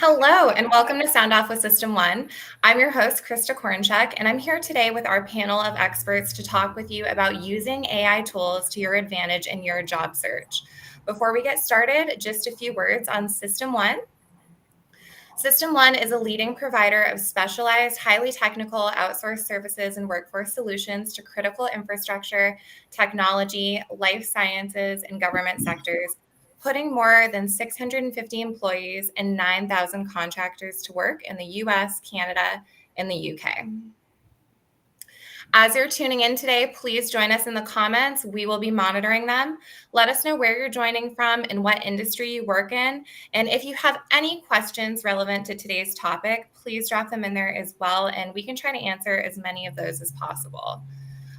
Hello, and welcome to Sound Off with System One. I'm your host, Krista Kornchuk, and I'm here today with our panel of experts to talk with you about using AI tools to your advantage in your job search. Before we get started, just a few words on System One. System One is a leading provider of specialized, highly technical outsourced services and workforce solutions to critical infrastructure, technology, life sciences, and government sectors, putting more than 650 employees and 9,000 contractors to work in the US, Canada, and the UK. As you're tuning in today, please join us in the comments. We will be monitoring them. Let us know where you're joining from and what industry you work in. And if you have any questions relevant to today's topic, please drop them in there as well, and we can try to answer as many of those as possible.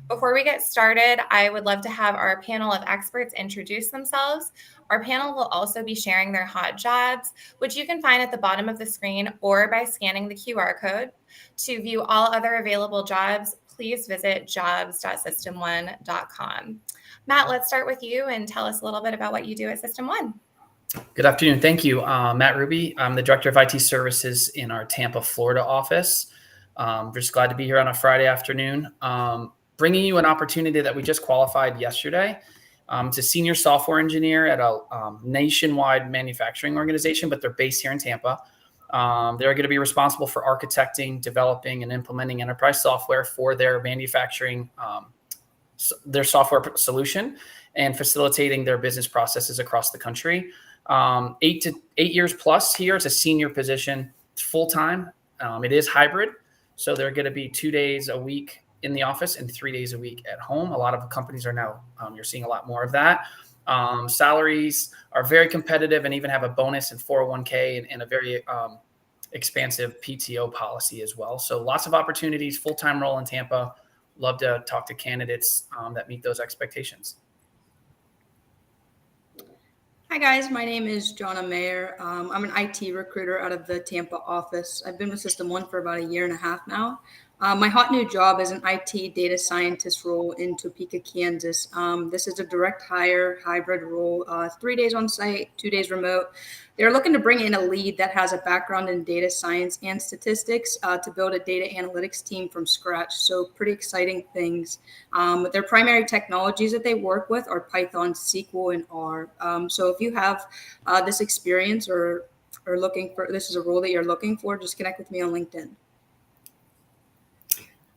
Before we get started, I would love to have our panel of experts introduce themselves. Our panel will also be sharing their hot jobs, which you can find at the bottom of the screen or by scanning the QR code. To view all other available jobs, please visit jobs.system1.com. Matt, let's start with you and tell us a little bit about what you do at System One. Good afternoon. Thank you. Matt Ruby. I'm the Director of IT Services in our Tampa, Florida office. Just glad to be here on a Friday afternoon. Bringing you an opportunity that we just qualified yesterday. It's a senior software engineer at a nationwide manufacturing organization, but they're based here in Tampa. They're going to be responsible for architecting, developing, and implementing enterprise software for their manufacturing, their software solution, and facilitating their business processes across the country. 8 years plus here. It's a senior position. It's full-time. It is hybrid. So they're going to be 2 days a week in the office and 3 days a week at home. A lot of companies are now, you're seeing a lot more of that. Salaries are very competitive and even have a bonus and 401k and a very expansive PTO policy as well. So lots of opportunities, full-time role in Tampa. Love to talk to candidates that meet those expectations. Hi guys, my name is Jonna Mayer. I'm an IT recruiter out of the Tampa office. I've been with System One for about 1.5 years now. My hot new job is an IT data scientist role in Topeka, Kansas. This is a direct hire hybrid role, 3 days on site, 2 days remote. They're looking to bring in a lead that has a background in data science and statistics to build a data analytics team from scratch. So pretty exciting things. Their primary technologies that they work with are Python, SQL, and R. So if you have this experience or looking for, this is a role that you're looking for, just connect with me on LinkedIn.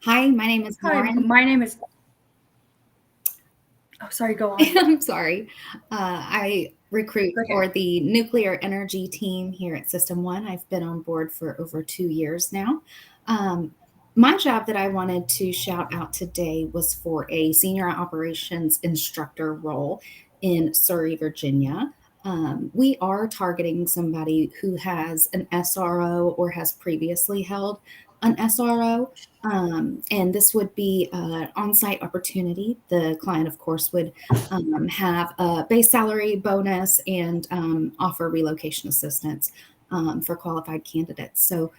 Hi, my name is Lauren. Oh, sorry, go on. I'm sorry. I recruit for the nuclear energy team here at System One. I've been on board for over 2 years now. My job that I wanted to shout out today was for a senior operations instructor role in Surrey, Virginia. We are targeting somebody who has an SRO or has previously held an SRO, and this would be an on-site opportunity. The client, of course, would have a base salary bonus and offer relocation assistance for qualified candidates. So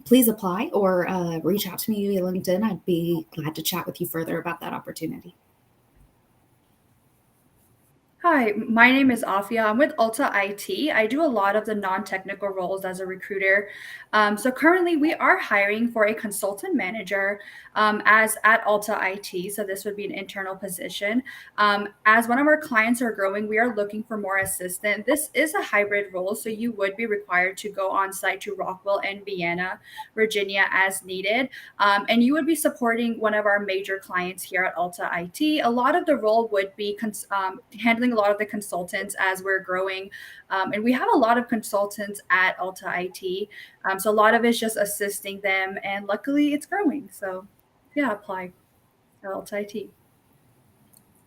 please apply or reach out to me via LinkedIn. I'd be glad to chat with you further about that opportunity. Hi, my name is Afia. I'm with Ulta IT. I do a lot of the non-technical roles as a recruiter. So currently we are hiring for a consultant manager as at Ulta IT. So this would be an internal position. As one of our clients are growing, we are looking for more assistant. This is a hybrid role, so you would be required to go on site to Rockville and Vienna, Virginia as needed. And you would be supporting one of our major clients here at Ulta IT. A lot of the role would be handling a lot of the consultants as we're growing. And we have a lot of consultants at Ulta IT. So a lot of it's just assisting them, and luckily it's growing. So yeah, apply at Ulta IT.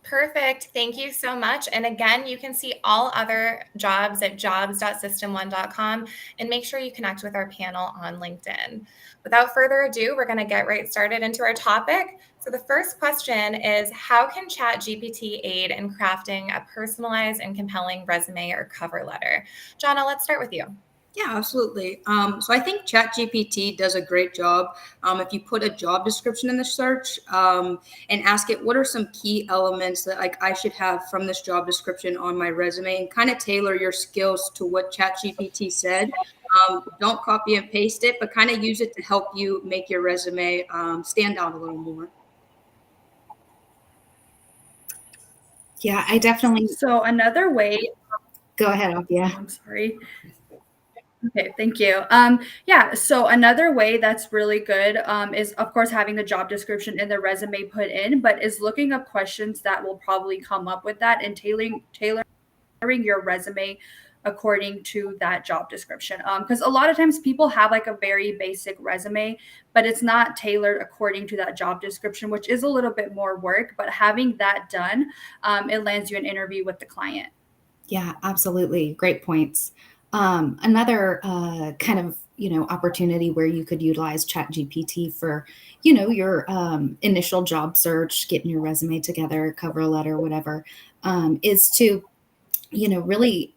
Perfect. Thank you so much. And again, you can see all other jobs at jobs.system1.com, and make sure you connect with our panel on LinkedIn. Without further ado, we're going to get right started into our topic. So the first question is, how can ChatGPT aid in crafting a personalized and compelling resume or cover letter? Jonna, let's start with you. Yeah, absolutely. So I think ChatGPT does a great job. If you put a job description in the search and ask it, what are some key elements that I should have from this job description on my resume, and kind of tailor your skills to what ChatGPT said, Don't copy and paste it, but kind of use it to help you make your resume stand out a little more. Yeah, I definitely. So another way, Go ahead, Afia. I'm sorry. Okay, thank you. Yeah, so another way that's really good is, of course, having the job description and the resume put in, but is looking up questions that will probably come up with that and tailoring your resume according to that job description. Because a lot of times people have like a very basic resume, but it's not tailored according to that job description, which is a little bit more work. But having that done, it lands you an interview with the client. Yeah, absolutely. Great points. Another kind of opportunity where you could utilize ChatGPT for your initial job search, getting your resume together, cover letter, whatever, is to really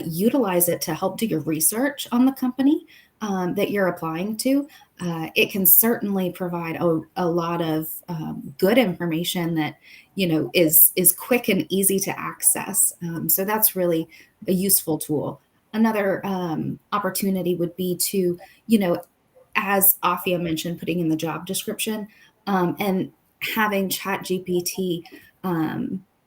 utilize it to help do your research on the company that you're applying to. It can certainly provide a lot of good information that is quick and easy to access. So that's really a useful tool. Another opportunity would be to, as Afia mentioned, putting in the job description and having ChatGPT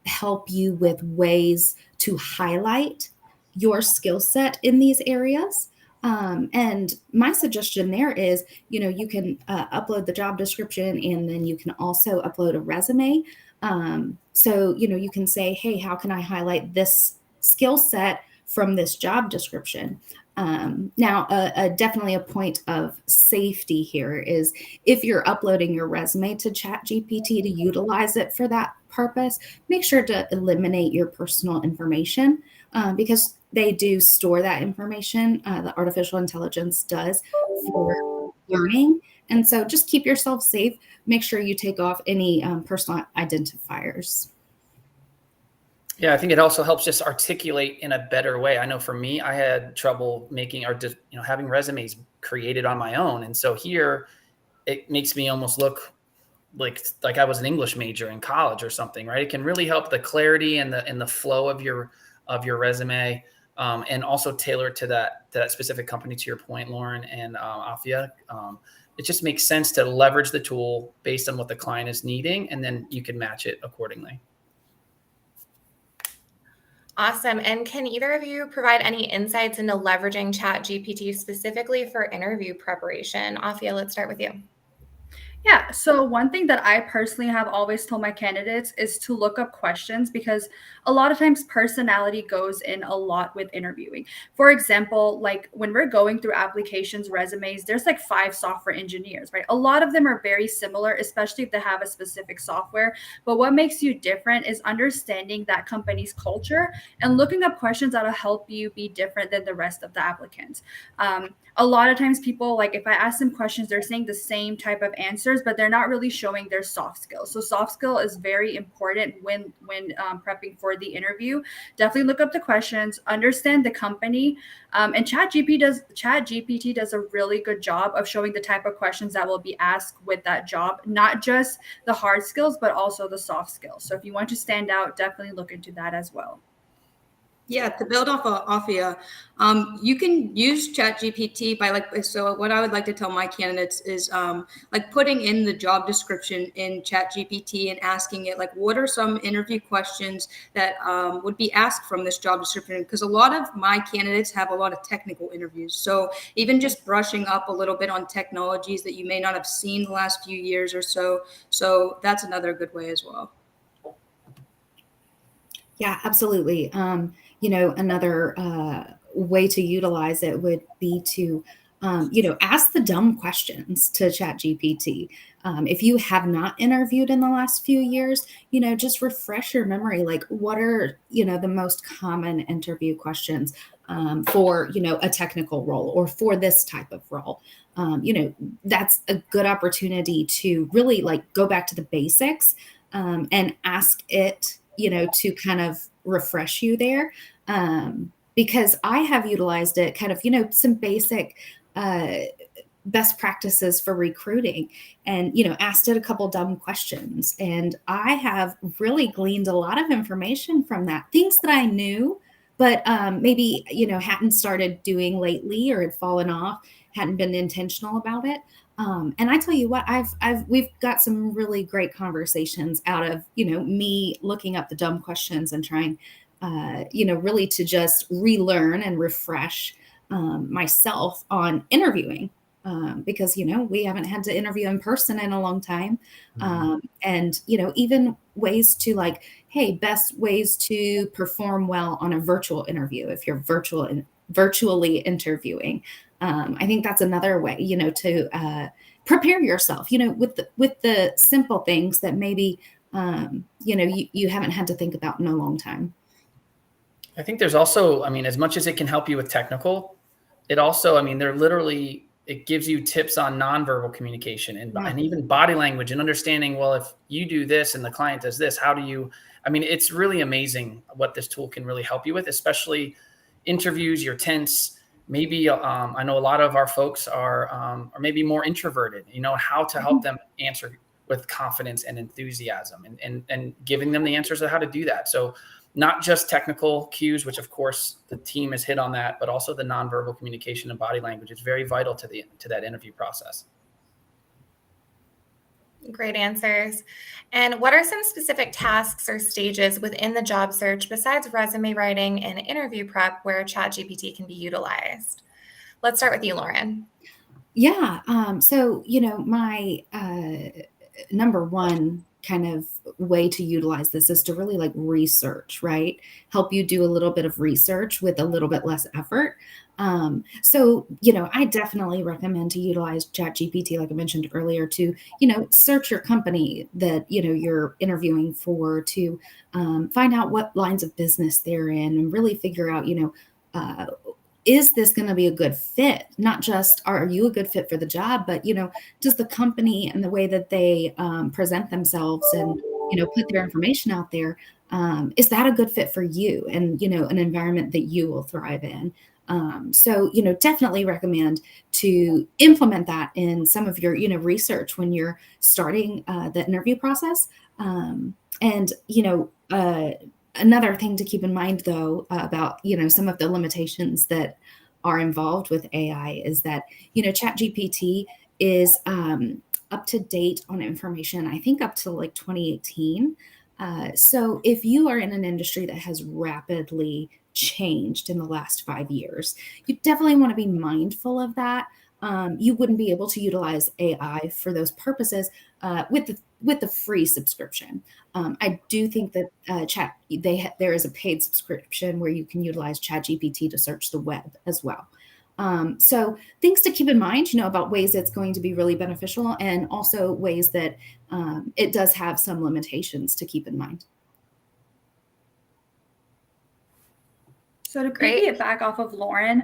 help you with ways to highlight your skill set in these areas. And my suggestion there is, you can upload the job description, and then you can also upload a resume. So, you can say, hey, how can I highlight this skill set from this job description? Now, definitely a point of safety here is if you're uploading your resume to ChatGPT to utilize it for that purpose, make sure to eliminate your personal information because they do store that information. The artificial intelligence does for learning. And so just keep yourself safe. Make sure you take off any personal identifiers. Yeah, I think it also helps just articulate in a better way. I know for me, I had trouble making or having resumes created on my own, and so here it makes me almost look like I was an English major in college or something, right? It can really help the clarity and the flow of your resume, and also tailor it to that specific company. To your point, Lauren and Afia, it just makes sense to leverage the tool based on what the client is needing, and then you can match it accordingly. Awesome. And can either of you provide any insights into leveraging ChatGPT specifically for interview preparation? Afia, let's start with you. Yeah. So one thing that I personally have always told my candidates is to look up questions, because a lot of times personality goes in a lot with interviewing. For example, like when we're going through applications, resumes, there's like 5 software engineers, right? A lot of them are very similar, especially if they have a specific software. But what makes you different is understanding that company's culture and looking up questions that'll help you be different than the rest of the applicants. A lot of times people, like if I ask them questions, they're saying the same type of answers, but they're not really showing their soft skills. So soft skill is very important when prepping for the interview. Definitely look up the questions, understand the company, and ChatGPT does a really good job of showing the type of questions that will be asked with that job, not just the hard skills, but also the soft skills. So if you want to stand out, definitely look into that as well. Yeah, to build off of Afia, you can use ChatGPT by so what I would like to tell my candidates is like putting in the job description in ChatGPT and asking it, like, what are some interview questions that would be asked from this job description? Because a lot of my candidates have a lot of technical interviews. So even just brushing up a little bit on technologies that you may not have seen the last few years or so. So that's another good way as well. Yeah, absolutely. Another way to utilize it would be to, ask the dumb questions to ChatGPT. If you have not interviewed in the last few years, just refresh your memory. Like, what are, the most common interview questions for, a technical role or for this type of role? That's a good opportunity to really go back to the basics and ask it, to kind of refresh you there. Because I have utilized it kind of, some basic best practices for recruiting and, asked it a couple dumb questions. And I have really gleaned a lot of information from that. Things that I knew, but maybe, hadn't started doing lately or had fallen off, hadn't been intentional about it. And I tell you what, we've got some really great conversations out of, me looking up the dumb questions and trying, really to just relearn and refresh myself on interviewing. Because we haven't had to interview in person in a long time, and even ways to like, hey, best ways to perform well on a virtual interview if you're virtually interviewing. I think that's another way, to prepare yourself, with the simple things that maybe you haven't had to think about in a long time. I think there's also, as much as it can help you with technical, it also, it gives you tips on nonverbal communication and even body language and understanding, well, if you do this and the client does this, how do you, it's really amazing what this tool can really help you with, especially interviews, you're tense. Maybe I know a lot of our folks are maybe more introverted, how to help them answer with confidence and enthusiasm and giving them the answers of how to do that. So not just technical cues, which of course the team has hit on that, but also the nonverbal communication and body language is very vital to that interview process. Great answers. And what are some specific tasks or stages within the job search besides resume writing and interview prep where ChatGPT can be utilized? Let's start with you, Lauren. Yeah. So, my number one kind of way to utilize this is to really like research, right? Help you do a little bit of research with a little bit less effort. So, I definitely recommend to utilize ChatGPT, like I mentioned earlier, to, search your company that, you're interviewing for, to find out what lines of business they're in and really figure out, is this going to be a good fit? Not just are you a good fit for the job, but, does the company and the way that they present themselves and, put their information out there, is that a good fit for you and, an environment that you will thrive in? So, definitely recommend to implement that in some of your, research when you're starting the interview process. And, another thing to keep in mind, though, about, some of the limitations that are involved with AI is that, ChatGPT is up to date on information, I think up to like 2018. So if you are in an industry that has rapidly changed in the last 5 years, you definitely want to be mindful of that. You wouldn't be able to utilize AI for those purposes with the free subscription. I do think that there is a paid subscription where you can utilize ChatGPT to search the web as well. So things to keep in mind, about ways it's going to be really beneficial and also ways that it does have some limitations to keep in mind. So to piggyback off of Lauren,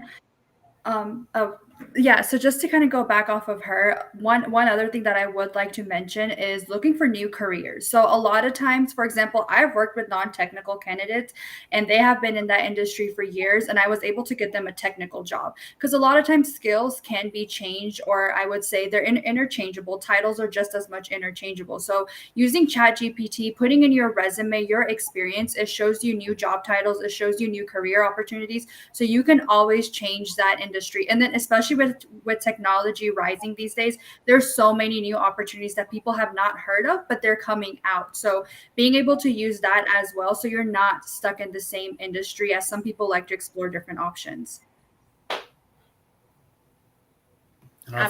so just to kind of go back off of her, one other thing that I would like to mention is looking for new careers. So a lot of times, for example, I've worked with non-technical candidates and they have been in that industry for years, and I was able to get them a technical job because a lot of times skills can be changed, or I would say they're interchangeable. Titles are just as much interchangeable. So using ChatGPT, putting in your resume, your experience, it shows you new job titles, it shows you new career opportunities. So you can always change that industry. And then especially with technology rising these days, there's so many new opportunities that people have not heard of, but they're coming out. So being able to use that as well, so you're not stuck in the same industry, as some people like to explore different options.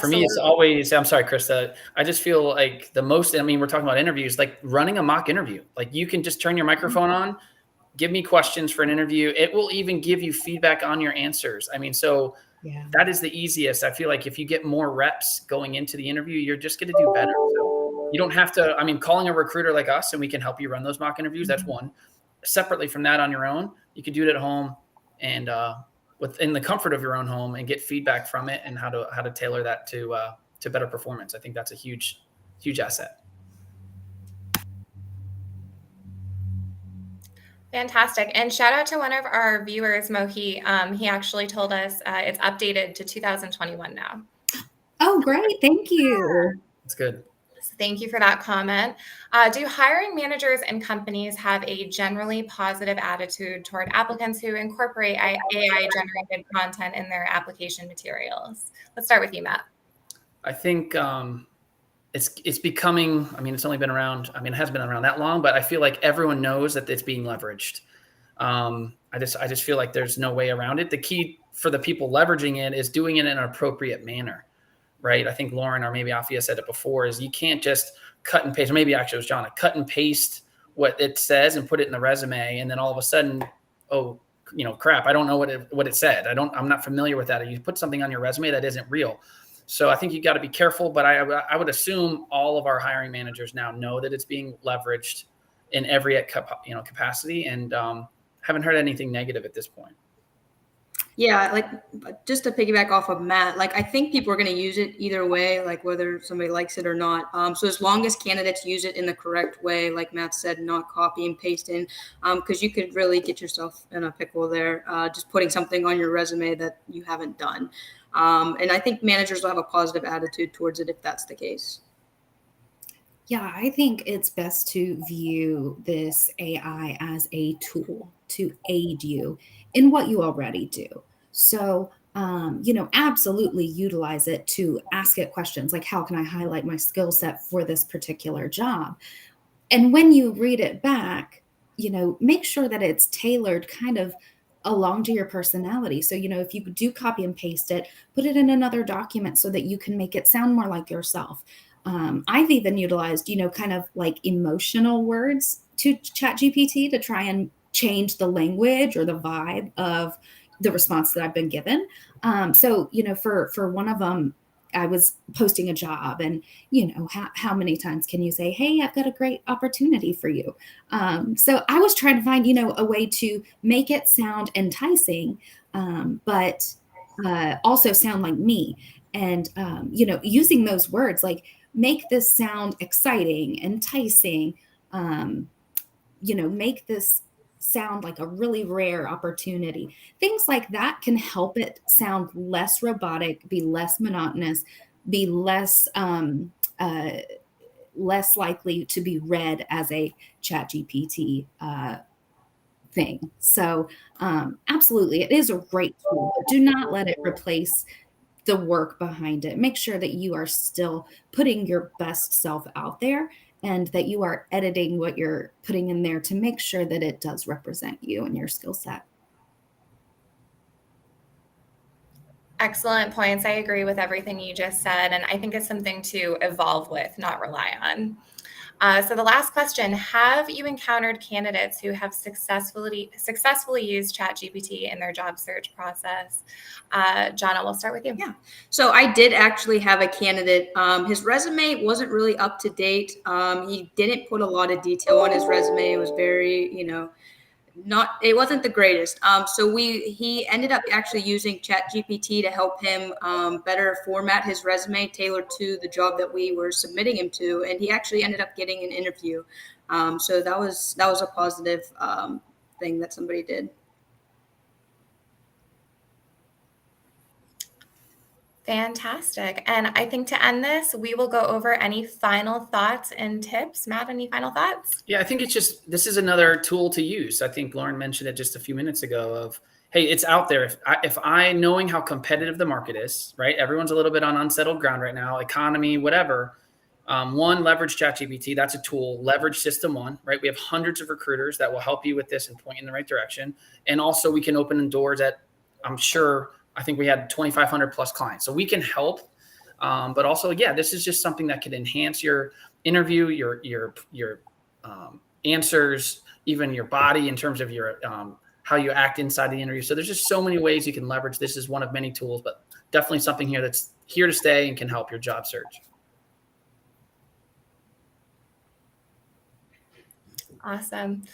For me, it's always, I'm sorry, Krista, I just feel like the most, we're talking about interviews, like running a mock interview. Like you can just turn your microphone on, give me questions for an interview. It will even give you feedback on your answers. That is the easiest. I feel like if you get more reps going into the interview, you're just going to do better. So you don't have to, calling a recruiter like us and we can help you run those mock interviews. That's one. Separately from that on your own, you can do it at home and within the comfort of your own home and get feedback from it and how to tailor that to better performance. I think that's a huge asset. Fantastic. And shout out to one of our viewers, Mohi. He actually told us it's updated to 2021 now. Oh, great. Thank you. That's good. So thank you for that comment. Do hiring managers and companies have a generally positive attitude toward applicants who incorporate AI-generated content in their application materials? Let's start with you, Matt. I think it's becoming, I mean, it's only been around, I mean, it hasn't been around that long, but I feel like everyone knows that it's being leveraged. I just feel like there's no way around it. The key for the people leveraging it is doing it in an appropriate manner, right? I think Lauren or maybe Afia said it before, is you can't just cut and paste, or maybe actually it was John, cut and paste what it says and put it in the resume. And then all of a sudden, oh, crap, I don't know what it said. I'm not familiar with that. You put something on your resume that isn't real. So I think you got to be careful, but I would assume all of our hiring managers now know that it's being leveraged in every capacity, and haven't heard anything negative at this point. Yeah, like just to piggyback off of Matt, like I think people are going to use it either way, like whether somebody likes it or not. So as long as candidates use it in the correct way, like Matt said, not copy and paste in, because you could really get yourself in a pickle there, just putting something on your resume that you haven't done. And I think managers will have a positive attitude towards it if that's the case. Yeah, I think it's best to view this AI as a tool to aid you in what you already do. So, absolutely utilize it to ask it questions like, how can I highlight my skill set for this particular job? And when you read it back, make sure that it's tailored kind of along to your personality. So, if you do copy and paste it, put it in another document so that you can make it sound more like yourself. I've even utilized, kind of like emotional words to ChatGPT to try and change the language or the vibe of the response that I've been given. So, for one of them, I was posting a job, and how many times can you say, "Hey, I've got a great opportunity for you"? So I was trying to find, a way to make it sound enticing, but also sound like me. And using those words like, make this sound exciting, enticing, make this sound like a really rare opportunity. Things like that can help it sound less robotic, be less monotonous, be less likely to be read as a ChatGPT thing. So absolutely, it is a great tool, but do not let it replace the work behind it. Make sure that you are still putting your best self out there, and that you are editing what you're putting in there to make sure that it does represent you and your skill set. Excellent points. I agree with everything you just said, and I think it's something to evolve with, not rely on. So the last question, have you encountered candidates who have successfully used ChatGPT in their job search process? Jonna, we'll start with you. Yeah. So I did actually have a candidate. His resume wasn't really up to date. He didn't put a lot of detail on his resume. It was very, it wasn't the greatest. So he ended up actually using ChatGPT to help him better format his resume tailored to the job that we were submitting him to, and he actually ended up getting an interview. So that was a positive thing that somebody did. Fantastic. And I think to end this, we will go over any final thoughts and tips. Matt, any final thoughts? Yeah, I think this is another tool to use. I think Lauren mentioned it just a few minutes ago of, hey, it's out there. If I knowing how competitive the market is, right? Everyone's a little bit on unsettled ground right now, economy, whatever. One, leverage ChatGPT. That's a tool. Leverage System One, right? We have hundreds of recruiters that will help you with this and point you in the right direction. And also we can open doors at, I think we had 2,500 plus clients. So we can help. But also, this is just something that could enhance your interview, your answers, even your body in terms of your how you act inside the interview. So there's just so many ways you can leverage. This is one of many tools, but definitely something here that's here to stay and can help your job search. Awesome.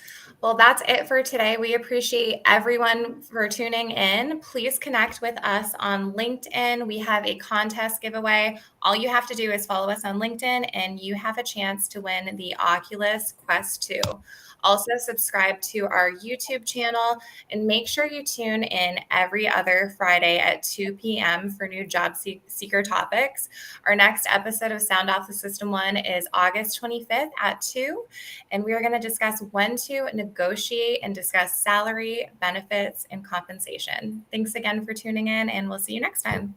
Well, that's it for today. We appreciate everyone for tuning in. Please connect with us on LinkedIn. We have a contest giveaway. All you have to do is follow us on LinkedIn and you have a chance to win the Oculus Quest 2. Also, subscribe to our YouTube channel and make sure you tune in every other Friday at 2 p.m. for new job seeker topics. Our next episode of Sound Off with System 1 is August 25th at 2. And we are going to discuss when to negotiate and discuss salary, benefits, and compensation. Thanks again for tuning in, and we'll see you next time.